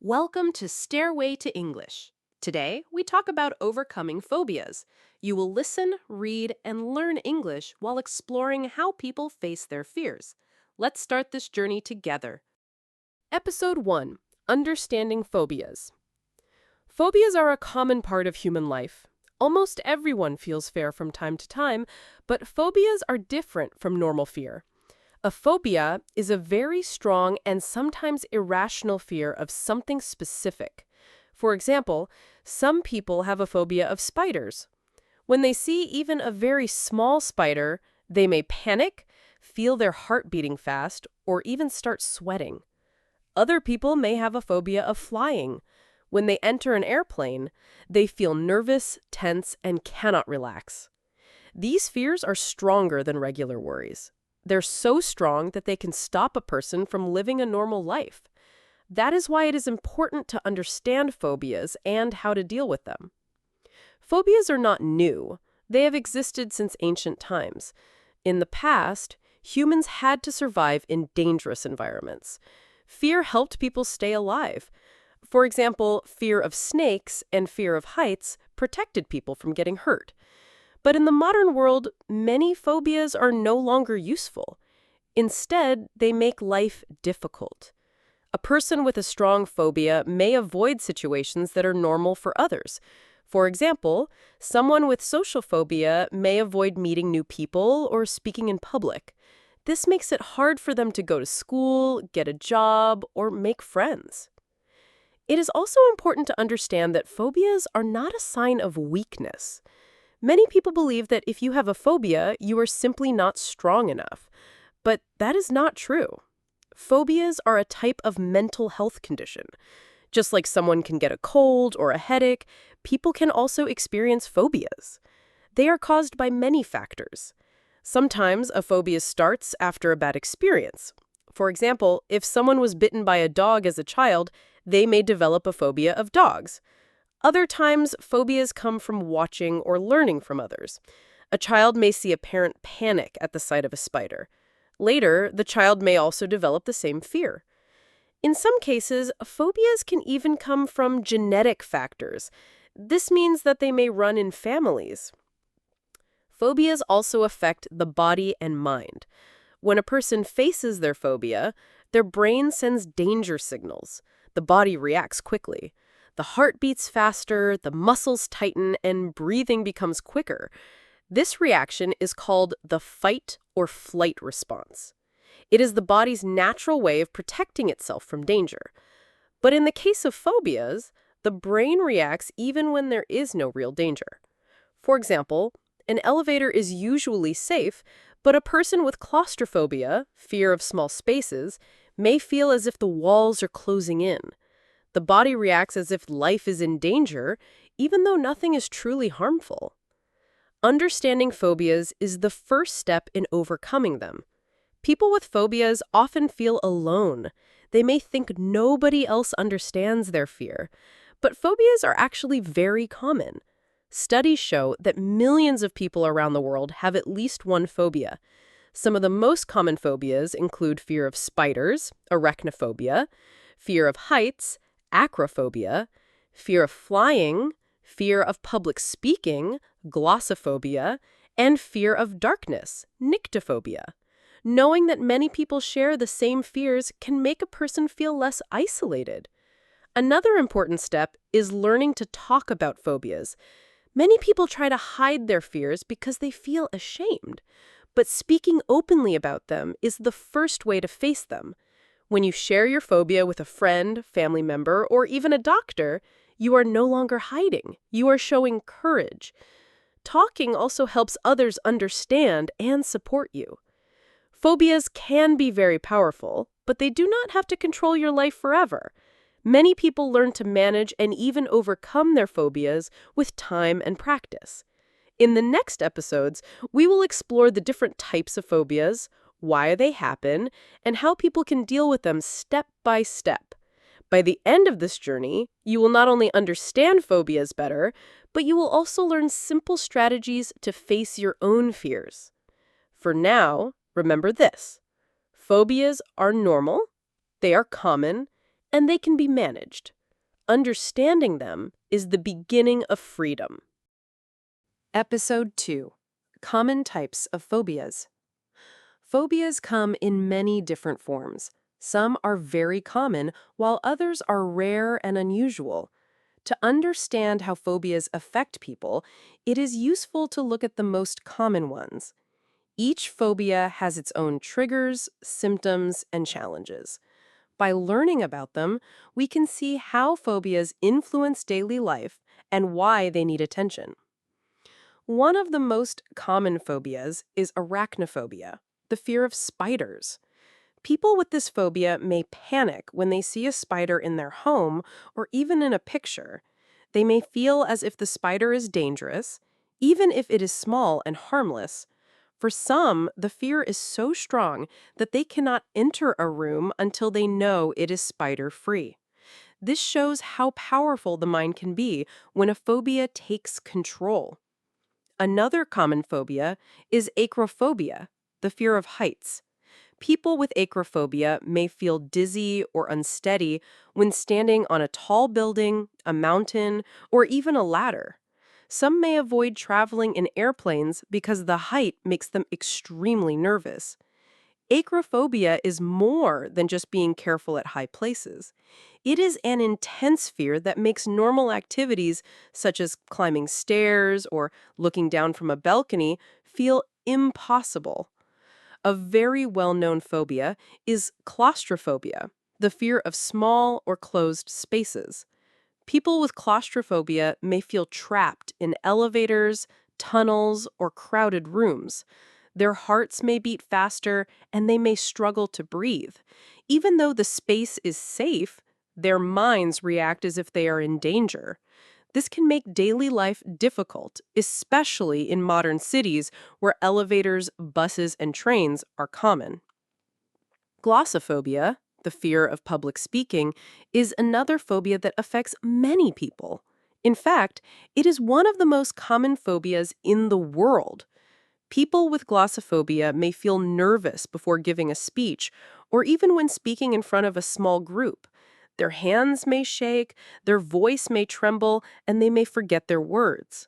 Welcome to Stairway to English. Today, we talk about overcoming phobias. You will listen, read, and learn English while exploring how people face their fears. Let's start this journey together. Episode 1: Understanding Phobias. Phobias are a common part of human life. Almost everyone feels fear from time to time, but phobias are different from normal fear. A phobia is a very strong and sometimes irrational fear of something specific. For example, some people have a phobia of spiders. When they see even a very small spider, they may panic, feel their heart beating fast, or even start sweating. Other people may have a phobia of flying. When they enter an airplane, they feel nervous, tense, and cannot relax. These fears are stronger than regular worries. They're so strong that they can stop a person from living a normal life. That is why it is important to understand phobias and how to deal with them. Phobias are not new. They have existed since ancient times. In the past, humans had to survive in dangerous environments. Fear helped people stay alive. For example, fear of snakes and fear of heights protected people from getting hurt. But in the modern world, many phobias are no longer useful. Instead, they make life difficult. A person with a strong phobia may avoid situations that are normal for others. For example, someone with social phobia may avoid meeting new people or speaking in public. This makes it hard for them to go to school, get a job, or make friends. It is also important to understand that phobias are not a sign of weakness. Many people believe that if you have a phobia, you are simply not strong enough. But that is not true. Phobias are a type of mental health condition. Just like someone can get a cold or a headache, people can also experience phobias. They are caused by many factors. Sometimes a phobia starts after a bad experience. For example, if someone was bitten by a dog as a child, they may develop a phobia of dogs. Other times, phobias come from watching or learning from others. A child may see a parent panic at the sight of a spider. Later, the child may also develop the same fear. In some cases, phobias can even come from genetic factors. This means that they may run in families. Phobias also affect the body and mind. When a person faces their phobia, their brain sends danger signals. The body reacts quickly. The heart beats faster, the muscles tighten, and breathing becomes quicker. This reaction is called the fight or flight response. It is the body's natural way of protecting itself from danger. But in the case of phobias, the brain reacts even when there is no real danger. For example, an elevator is usually safe, but a person with claustrophobia, fear of small spaces, may feel as if the walls are closing in. The body reacts as if life is in danger, even though nothing is truly harmful. Understanding phobias is the first step in overcoming them. People with phobias often feel alone. They may think nobody else understands their fear. But phobias are actually very common. Studies show that millions of people around the world have at least one phobia. Some of the most common phobias include fear of spiders, arachnophobia, fear of heights, acrophobia, fear of flying, fear of public speaking, glossophobia, and fear of darkness, nyctophobia. Knowing that many people share the same fears can make a person feel less isolated. Another important step is learning to talk about phobias. Many people try to hide their fears because they feel ashamed, but speaking openly about them is the first way to face them. When you share your phobia with a friend, family member, or even a doctor, you are no longer hiding. You are showing courage. Talking also helps others understand and support you. Phobias can be very powerful, but they do not have to control your life forever. Many people learn to manage and even overcome their phobias with time and practice. In the next episodes, we will explore the different types of phobias, why they happen, and how people can deal with them step by step. By the end of this journey, you will not only understand phobias better, but you will also learn simple strategies to face your own fears. For now, remember this: phobias are normal, they are common, and they can be managed. Understanding them is the beginning of freedom. Episode 2. Common Types of Phobias. Phobias come in many different forms. Some are very common, while others are rare and unusual. To understand how phobias affect people, it is useful to look at the most common ones. Each phobia has its own triggers, symptoms, and challenges. By learning about them, we can see how phobias influence daily life and why they need attention. One of the most common phobias is arachnophobia, the fear of spiders. People with this phobia may panic when they see a spider in their home or even in a picture. They may feel as if the spider is dangerous, even if it is small and harmless. For some, the fear is so strong that they cannot enter a room until they know it is spider-free. This shows how powerful the mind can be when a phobia takes control. Another common phobia is acrophobia, the fear of heights. People with acrophobia may feel dizzy or unsteady when standing on a tall building, a mountain, or even a ladder. Some may avoid traveling in airplanes because the height makes them extremely nervous. Acrophobia is more than just being careful at high places. It is an intense fear that makes normal activities, such as climbing stairs or looking down from a balcony, feel impossible. A very well-known phobia is claustrophobia, the fear of small or closed spaces. People with claustrophobia may feel trapped in elevators, tunnels, or crowded rooms. Their hearts may beat faster, and they may struggle to breathe. Even though the space is safe, their minds react as if they are in danger. This can make daily life difficult, especially in modern cities where elevators, buses, and trains are common. Glossophobia, the fear of public speaking, is another phobia that affects many people. In fact, it is one of the most common phobias in the world. People with glossophobia may feel nervous before giving a speech, or even when speaking in front of a small group. Their hands may shake, their voice may tremble, and they may forget their words.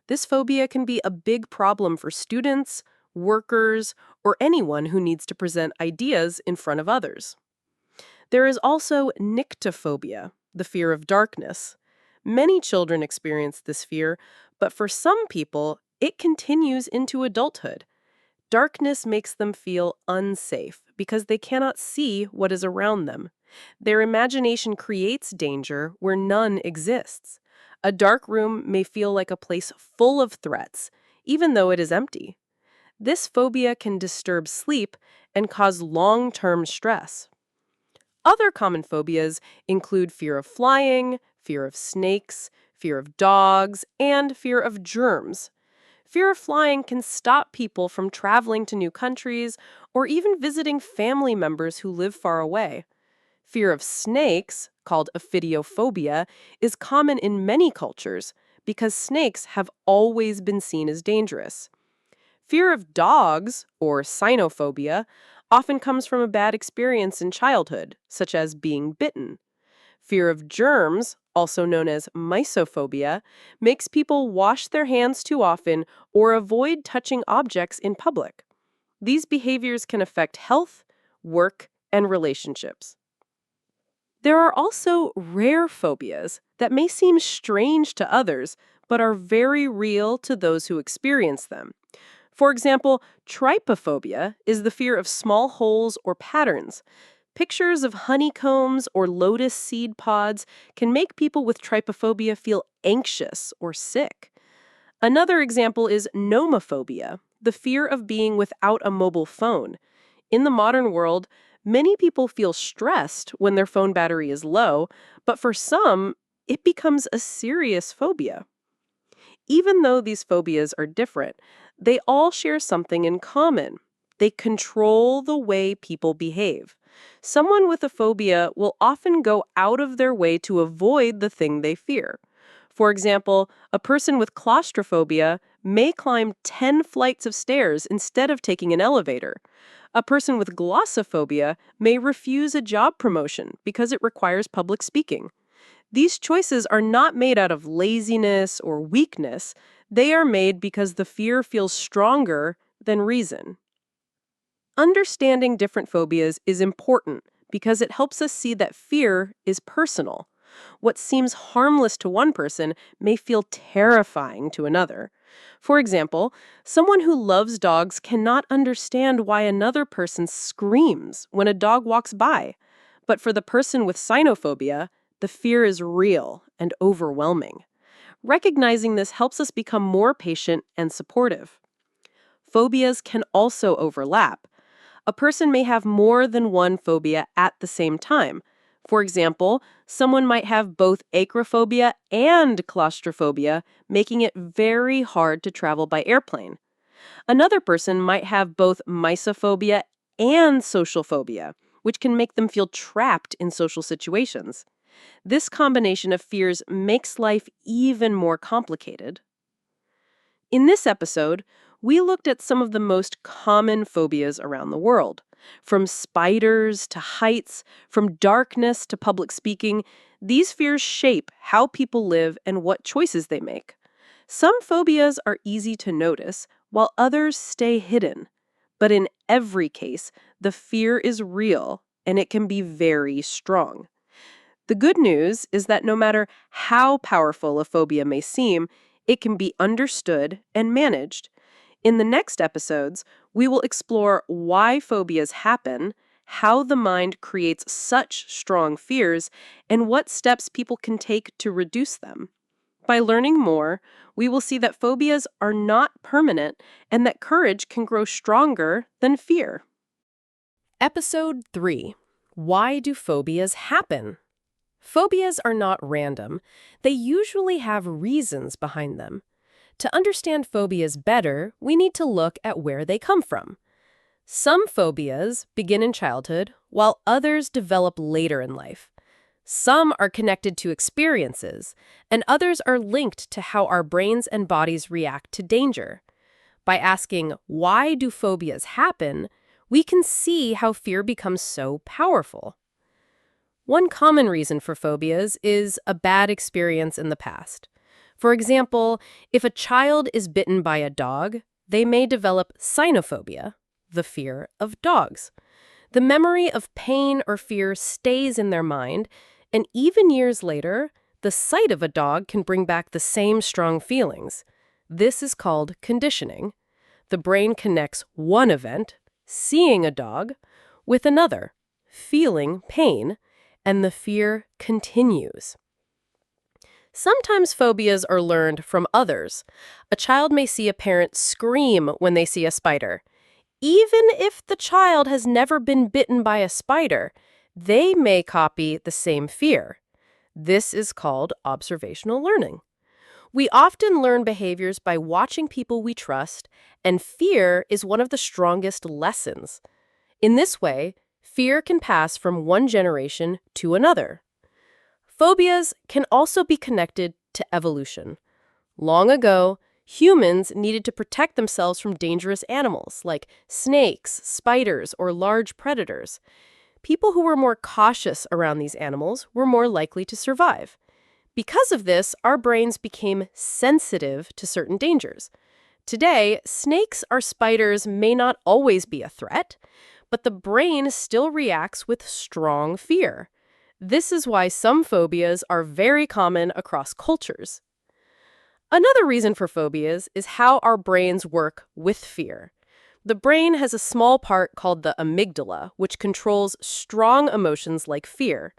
This phobia can be a big problem for students, workers, or anyone who needs to present ideas in front of others. There is also nyctophobia, the fear of darkness. Many children experience this fear, but for some people, it continues into adulthood. Darkness makes them feel unsafe because they cannot see what is around them. Their imagination creates danger where none exists. A dark room may feel like a place full of threats, even though it is empty. This phobia can disturb sleep and cause long-term stress. Other common phobias include fear of flying, fear of snakes, fear of dogs, and fear of germs. Fear of flying can stop people from traveling to new countries or even visiting family members who live far away. Fear of snakes, called ophidiophobia, is common in many cultures because snakes have always been seen as dangerous. Fear of dogs, or cynophobia, often comes from a bad experience in childhood, such as being bitten. Fear of germs, also known as mysophobia, makes people wash their hands too often or avoid touching objects in public. These behaviors can affect health, work, and relationships. There are also rare phobias that may seem strange to others, but are very real to those who experience them. For example, trypophobia is the fear of small holes or patterns. Pictures of honeycombs or lotus seed pods can make people with trypophobia feel anxious or sick. Another example is nomophobia, the fear of being without a mobile phone. In the modern world, many people feel stressed when their phone battery is low, but for some, it becomes a serious phobia. Even though these phobias are different, they all share something in common. They control the way people behave. Someone with a phobia will often go out of their way to avoid the thing they fear. For example, a person with claustrophobia may climb 10 flights of stairs instead of taking an elevator. A person with glossophobia may refuse a job promotion because it requires public speaking. These choices are not made out of laziness or weakness. They are made because the fear feels stronger than reason. Understanding different phobias is important because it helps us see that fear is personal. What seems harmless to one person may feel terrifying to another. For example, someone who loves dogs cannot understand why another person screams when a dog walks by. But for the person with cynophobia, the fear is real and overwhelming. Recognizing this helps us become more patient and supportive. Phobias can also overlap. A person may have more than one phobia at the same time. For example, someone might have both acrophobia and claustrophobia, making it very hard to travel by airplane. Another person might have both mysophobia and social phobia, which can make them feel trapped in social situations. This combination of fears makes life even more complicated. In this episode, we looked at some of the most common phobias around the world. From spiders to heights, from darkness to public speaking, these fears shape how people live and what choices they make. Some phobias are easy to notice, while others stay hidden. But in every case, the fear is real, and it can be very strong. The good news is that no matter how powerful a phobia may seem, it can be understood and managed. In the next episodes, we will explore why phobias happen, how the mind creates such strong fears, and what steps people can take to reduce them. By learning more, we will see that phobias are not permanent and that courage can grow stronger than fear. Episode 3. Why do phobias happen? Phobias are not random. They usually have reasons behind them. To understand phobias better, we need to look at where they come from. Some phobias begin in childhood, while others develop later in life. Some are connected to experiences, and others are linked to how our brains and bodies react to danger. By asking, why do phobias happen, we can see how fear becomes so powerful. One common reason for phobias is a bad experience in the past. For example, if a child is bitten by a dog, they may develop cynophobia, the fear of dogs. The memory of pain or fear stays in their mind, and even years later, the sight of a dog can bring back the same strong feelings. This is called conditioning. The brain connects one event, seeing a dog, with another, feeling pain, and the fear continues. Sometimes phobias are learned from others. A child may see a parent scream when they see a spider. Even if the child has never been bitten by a spider, they may copy the same fear. This is called observational learning. We often learn behaviors by watching people we trust, and fear is one of the strongest lessons. In this way, fear can pass from one generation to another. Phobias can also be connected to evolution. Long ago, humans needed to protect themselves from dangerous animals like snakes, spiders, or large predators. People who were more cautious around these animals were more likely to survive. Because of this, our brains became sensitive to certain dangers. Today, snakes or spiders may not always be a threat, but the brain still reacts with strong fear. This is why some phobias are very common across cultures. Another reason for phobias is how our brains work with fear. The brain has a small part called the amygdala, which controls strong emotions like fear.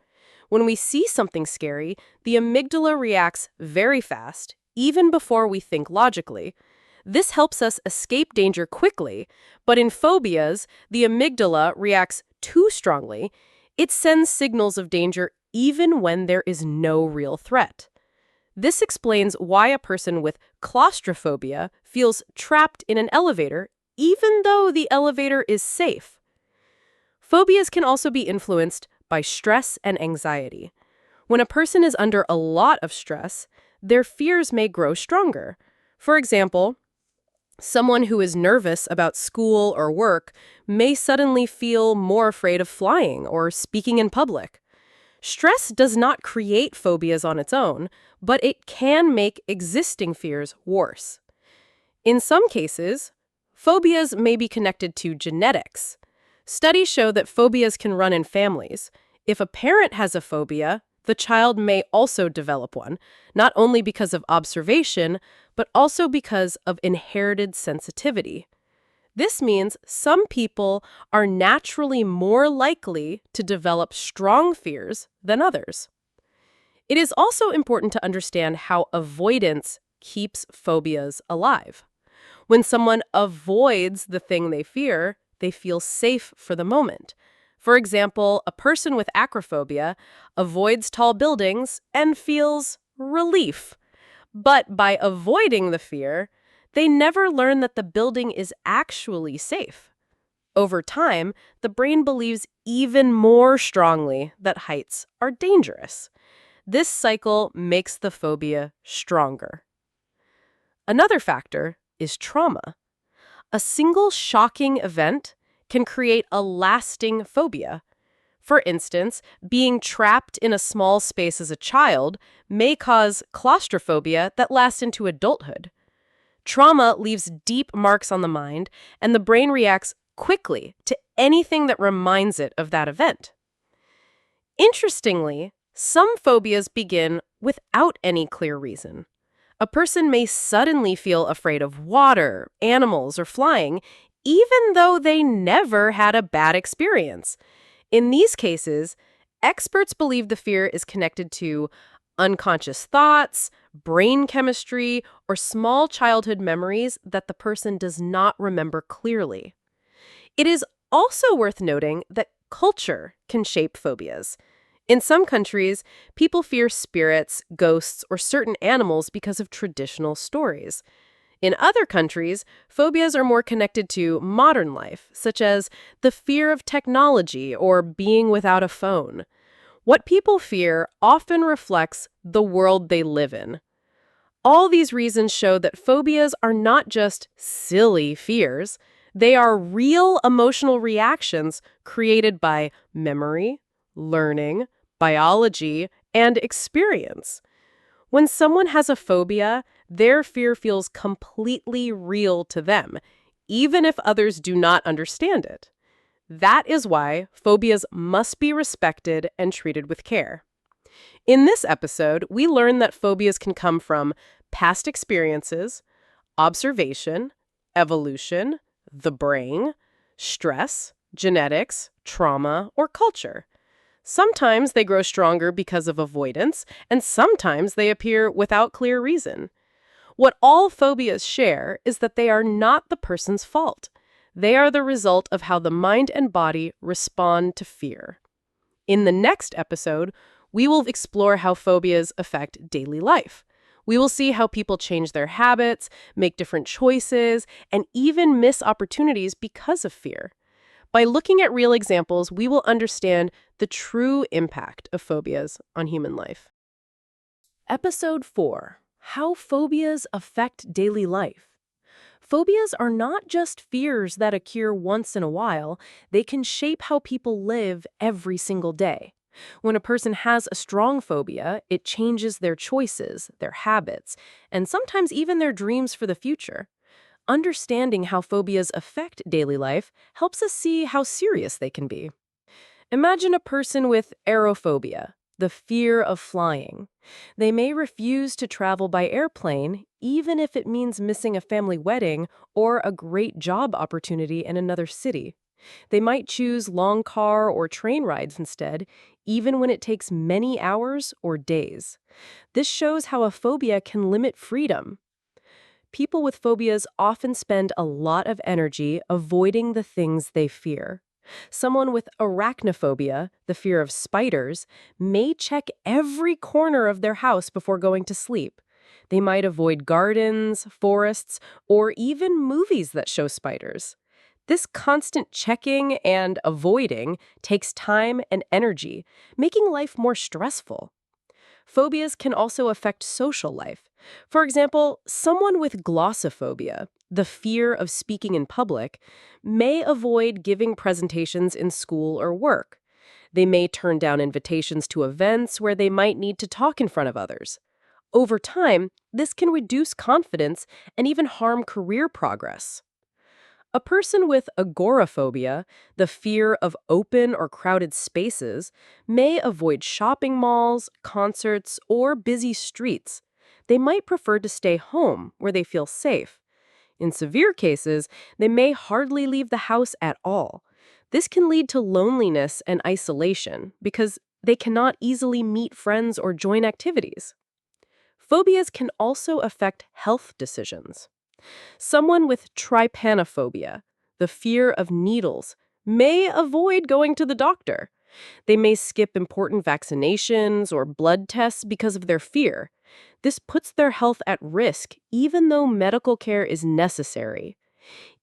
When we see something scary, the amygdala reacts very fast, even before we think logically. This helps us escape danger quickly, but in phobias, the amygdala reacts too strongly. It sends signals of danger even when there is no real threat. This explains why a person with claustrophobia feels trapped in an elevator, even though the elevator is safe. Phobias can also be influenced by stress and anxiety. When a person is under a lot of stress, their fears may grow stronger. For example, Someone who is nervous about school or work may suddenly feel more afraid of flying or speaking in public. Stress does not create phobias on its own, but it can make existing fears worse. In some cases, phobias may be connected to genetics. Studies show that phobias can run in families. If a parent has a phobia, the child may also develop one, not only because of observation, but also because of inherited sensitivity. This means some people are naturally more likely to develop strong fears than others. It is also important to understand how avoidance keeps phobias alive. When someone avoids the thing they fear, they feel safe for the moment. For example, a person with acrophobia avoids tall buildings and feels relief. But by avoiding the fear, they never learn that the building is actually safe. Over time, the brain believes even more strongly that heights are dangerous. This cycle makes the phobia stronger. Another factor is trauma. A single shocking event can create a lasting phobia. For instance, being trapped in a small space as a child may cause claustrophobia that lasts into adulthood. Trauma leaves deep marks on the mind, and the brain reacts quickly to anything that reminds it of that event. Interestingly, some phobias begin without any clear reason. A person may suddenly feel afraid of water, animals, or flying, even though they never had a bad experience. In these cases, experts believe the fear is connected to unconscious thoughts, brain chemistry, or small childhood memories that the person does not remember clearly. It is also worth noting that culture can shape phobias. In some countries, people fear spirits, ghosts, or certain animals because of traditional stories. In other countries, phobias are more connected to modern life, such as the fear of technology or being without a phone. What people fear often reflects the world they live in. All these reasons show that phobias are not just silly fears, they are real emotional reactions created by memory, learning, biology, and experience. When someone has a phobia, their fear feels completely real to them, even if others do not understand it. That is why phobias must be respected and treated with care. In this episode, we learn that phobias can come from past experiences, observation, evolution, the brain, stress, genetics, trauma, or culture. Sometimes they grow stronger because of avoidance, and sometimes they appear without clear reason. What all phobias share is that they are not the person's fault. They are the result of how the mind and body respond to fear. In the next episode, we will explore how phobias affect daily life. We will see how people change their habits, make different choices, and even miss opportunities because of fear. By looking at real examples, we will understand the true impact of phobias on human life. Episode 4: How Phobias Affect Daily Life. Phobias are not just fears that occur once in a while, they can shape how people live every single day. When a person has a strong phobia, it changes their choices, their habits, and sometimes even their dreams for the future. Understanding how phobias affect daily life helps us see how serious they can be. Imagine a person with aerophobia, the fear of flying. They may refuse to travel by airplane, even if it means missing a family wedding or a great job opportunity in another city. They might choose long car or train rides instead, even when it takes many hours or days. This shows how a phobia can limit freedom. People with phobias often spend a lot of energy avoiding the things they fear. Someone with arachnophobia, the fear of spiders, may check every corner of their house before going to sleep. They might avoid gardens, forests, or even movies that show spiders. This constant checking and avoiding takes time and energy, making life more stressful. Phobias can also affect social life. For example, someone with glossophobia, the fear of speaking in public, may avoid giving presentations in school or work. They may turn down invitations to events where they might need to talk in front of others. Over time, this can reduce confidence and even harm career progress. A person with agoraphobia, the fear of open or crowded spaces, may avoid shopping malls, concerts, or busy streets. They might prefer to stay home where they feel safe. In severe cases, they may hardly leave the house at all. This can lead to loneliness and isolation because they cannot easily meet friends or join activities. Phobias can also affect health decisions. Someone with trypanophobia, the fear of needles, may avoid going to the doctor. They may skip important vaccinations or blood tests because of their fear. This puts their health at risk, even though medical care is necessary.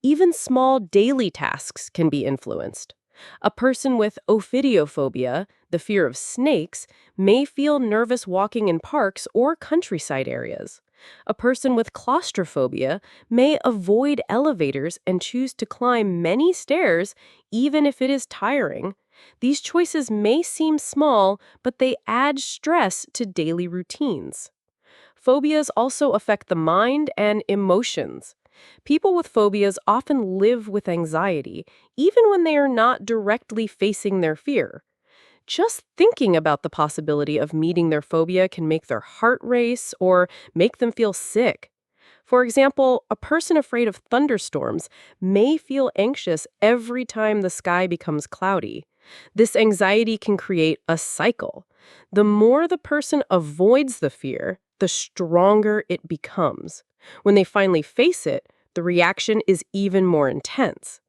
Even small daily tasks can be influenced. A person with ophidiophobia, the fear of snakes, may feel nervous walking in parks or countryside areas. A person with claustrophobia may avoid elevators and choose to climb many stairs even if it is tiring. These choices may seem small, but they add stress to daily routines. Phobias also affect the mind and emotions. People with phobias often live with anxiety, even when they are not directly facing their fear. Just thinking about the possibility of meeting their phobia can make their heart race or make them feel sick. For example, a person afraid of thunderstorms may feel anxious every time the sky becomes cloudy. This anxiety can create a cycle. The more the person avoids the fear, the stronger it becomes. When they finally face it, the reaction is even more intense.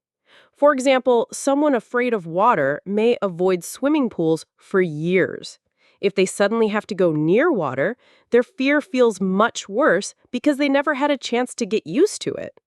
For example, someone afraid of water may avoid swimming pools for years. If they suddenly have to go near water, their fear feels much worse because they never had a chance to get used to it.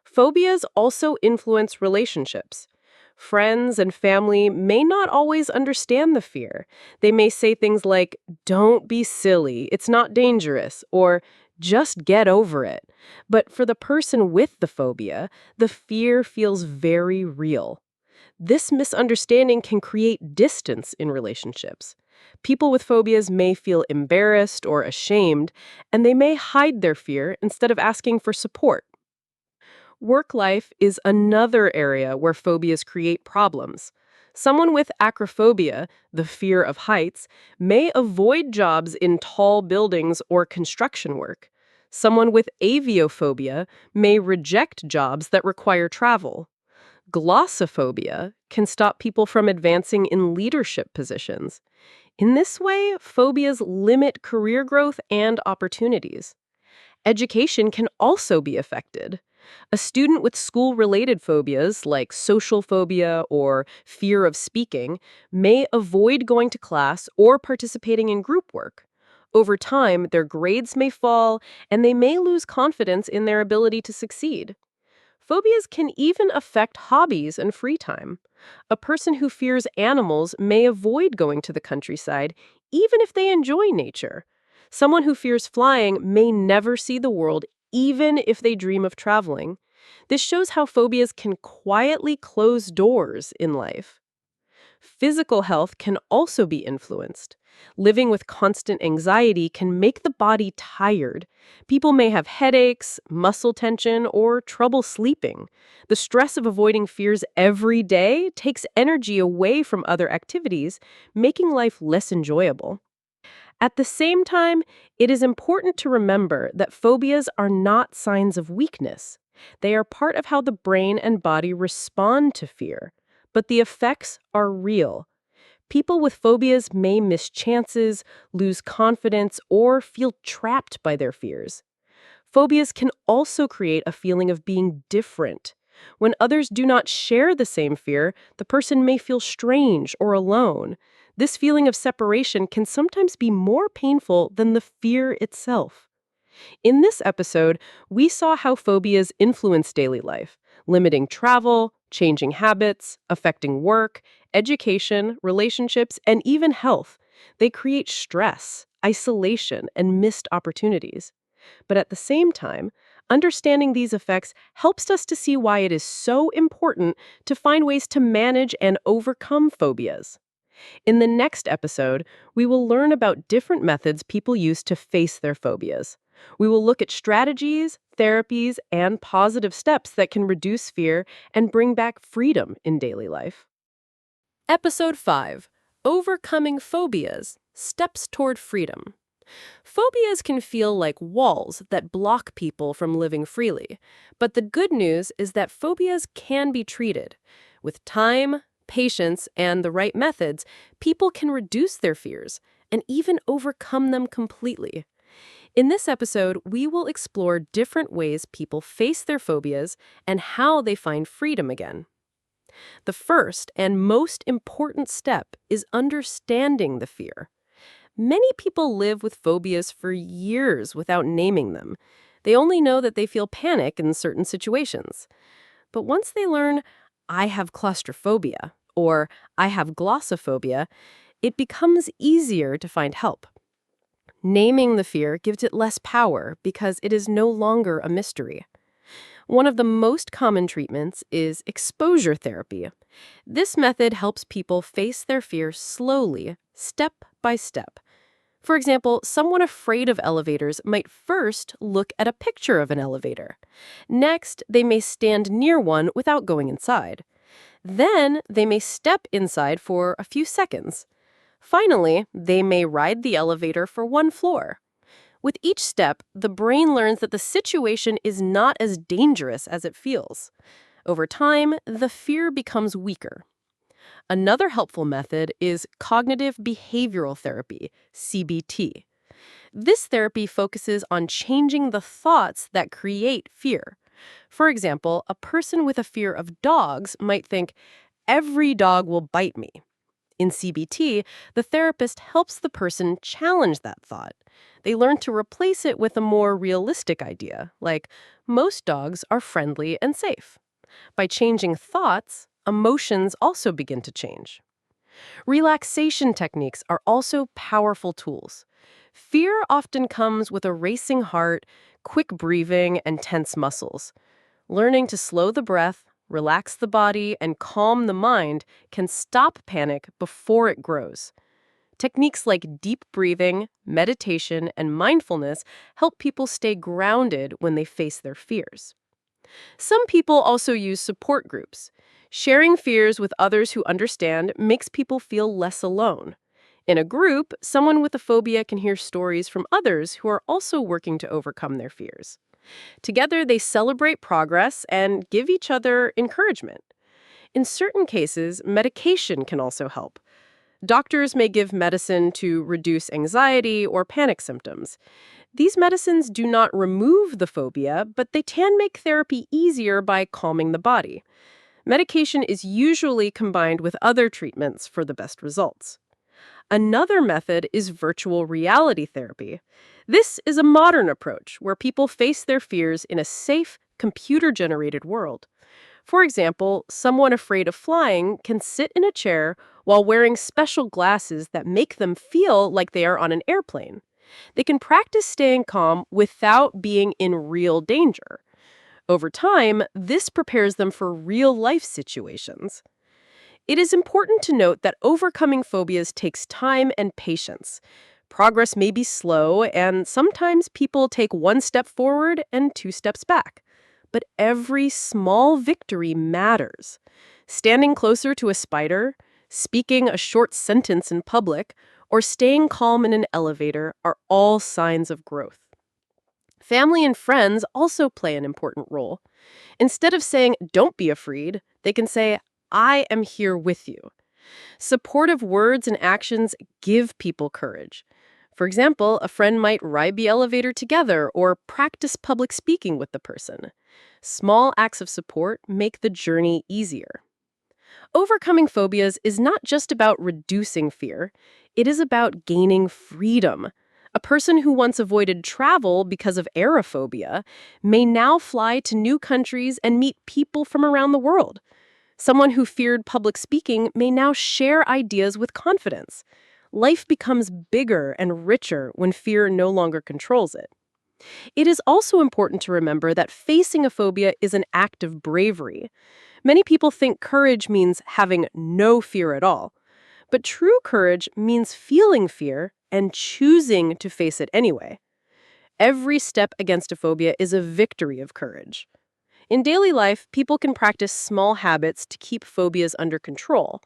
Phobias also influence relationships. Friends and family may not always understand the fear. They may say things like, "Don't be silly, it's not dangerous," or "Just get over it." But for the person with the phobia, the fear feels very real. This misunderstanding can create distance in relationships. People with phobias may feel embarrassed or ashamed, and they may hide their fear instead of asking for support. Work life is another area where phobias create problems. Someone with acrophobia, the fear of heights, may avoid jobs in tall buildings or construction work. Someone with aviophobia may reject jobs that require travel. Glossophobia can stop people from advancing in leadership positions. In this way, phobias limit career growth and opportunities. Education can also be affected. A student with school-related phobias like social phobia or fear of speaking may avoid going to class or participating in group work. Over time, their grades may fall and they may lose confidence in their ability to succeed. Phobias can even affect hobbies and free time. A person who fears animals may avoid going to the countryside, even if they enjoy nature. Someone who fears flying may never see the world, even if they dream of traveling. This shows how phobias can quietly close doors in life. Physical health can also be influenced. Living with constant anxiety can make the body tired. People may have headaches, muscle tension, or trouble sleeping. The stress of avoiding fears every day takes energy away from other activities, making life less enjoyable. At the same time, it is important to remember that phobias are not signs of weakness. They are part of how the brain and body respond to fear. But the effects are real. People with phobias may miss chances, lose confidence, or feel trapped by their fears. Phobias can also create a feeling of being different. When others do not share the same fear, the person may feel strange or alone. This feeling of separation can sometimes be more painful than the fear itself. In this episode, we saw how phobias influence daily life, limiting travel, changing habits, affecting work, education, relationships, and even health. They create stress, isolation, and missed opportunities. But at the same time, Understanding these effects helps us to see why it is so important to find ways to manage and overcome phobias. In the next episode, we will learn about different methods people use to face their phobias. We will look at strategies, therapies, and positive steps that can reduce fear and bring back freedom in daily life. Episode 5: Overcoming Phobias: Steps Toward Freedom. Phobias can feel like walls that block people from living freely. But the good news is that phobias can be treated. With time, patience, and the right methods, people can reduce their fears and even overcome them completely. In this episode, we will explore different ways people face their phobias and how they find freedom again. The first and most important step is understanding the fear. Many people live with phobias for years without naming them. They only know that they feel panic in certain situations. But once they learn, I have claustrophobia, or I have glossophobia, it becomes easier to find help. Naming the fear gives it less power because it is no longer a mystery. One of the most common treatments is exposure therapy. This method helps people face their fear slowly, step by step. For example, someone afraid of elevators might first look at a picture of an elevator. Next, they may stand near one without going inside. Then, they may step inside for a few seconds. Finally, they may ride the elevator for one floor. With each step, the brain learns that the situation is not as dangerous as it feels. Over time, the fear becomes weaker. Another helpful method is cognitive behavioral therapy, CBT. This therapy focuses on changing the thoughts that create fear. For example, a person with a fear of dogs might think, every dog will bite me. In CBT, the therapist helps the person challenge that thought. They learn to replace it with a more realistic idea, like, most dogs are friendly and safe. By changing thoughts, emotions also begin to change. Relaxation techniques are also powerful tools. Fear often comes with a racing heart, quick breathing, and tense muscles. Learning to slow the breath, relax the body, and calm the mind can stop panic before it grows. Techniques like deep breathing, meditation, and mindfulness help people stay grounded when they face their fears. Some people also use support groups. Sharing fears with others who understand makes people feel less alone. In a group, someone with a phobia can hear stories from others who are also working to overcome their fears. Together, they celebrate progress and give each other encouragement. In certain cases, medication can also help. Doctors may give medicine to reduce anxiety or panic symptoms. These medicines do not remove the phobia, but they can make therapy easier by calming the body. Medication is usually combined with other treatments for the best results. Another method is virtual reality therapy. This is a modern approach where people face their fears in a safe, computer-generated world. For example, someone afraid of flying can sit in a chair while wearing special glasses that make them feel like they are on an airplane. They can practice staying calm without being in real danger. Over time, this prepares them for real-life situations. It is important to note that overcoming phobias takes time and patience. Progress may be slow, and sometimes people take one step forward and two steps back. But every small victory matters. Standing closer to a spider, speaking a short sentence in public, or staying calm in an elevator are all signs of growth. Family and friends also play an important role. Instead of saying, "Don't be afraid," they can say, "I am here with you." Supportive words and actions give people courage. For example, a friend might ride the elevator together or practice public speaking with the person. Small acts of support make the journey easier. Overcoming phobias is not just about reducing fear. It is about gaining freedom. A person who once avoided travel because of aerophobia may now fly to new countries and meet people from around the world. Someone who feared public speaking may now share ideas with confidence. Life becomes bigger and richer when fear no longer controls it. It is also important to remember that facing a phobia is an act of bravery. Many people think courage means having no fear at all. But true courage means feeling fear and choosing to face it anyway. Every step against a phobia is a victory of courage. In daily life, people can practice small habits to keep phobias under control.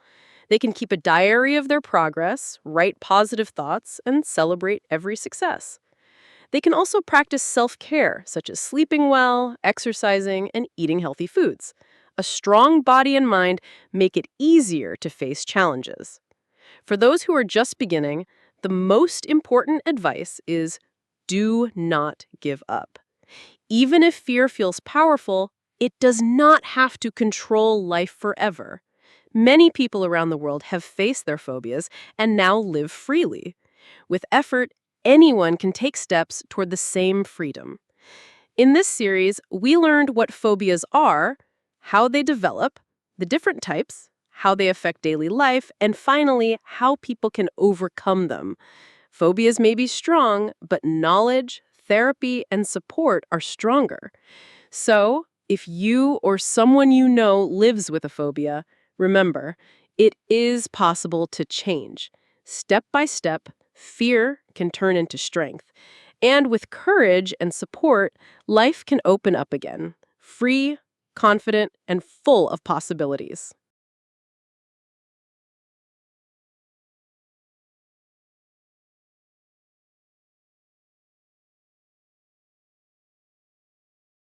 They can keep a diary of their progress, write positive thoughts, and celebrate every success. They can also practice self-care, such as sleeping well, exercising, and eating healthy foods. A strong body and mind make it easier to face challenges. For those who are just beginning, the most important advice is do not give up. Even if fear feels powerful, it does not have to control life forever. Many people around the world have faced their phobias and now live freely. With effort, anyone can take steps toward the same freedom. In this series, we learned what phobias are, how they develop, the different types, how they affect daily life, and finally, how people can overcome them. Phobias may be strong, but knowledge, therapy, and support are stronger. So, if you or someone you know lives with a phobia, remember, it is possible to change. Step by step, fear can turn into strength. And with courage and support, life can open up again, free, confident, and full of possibilities.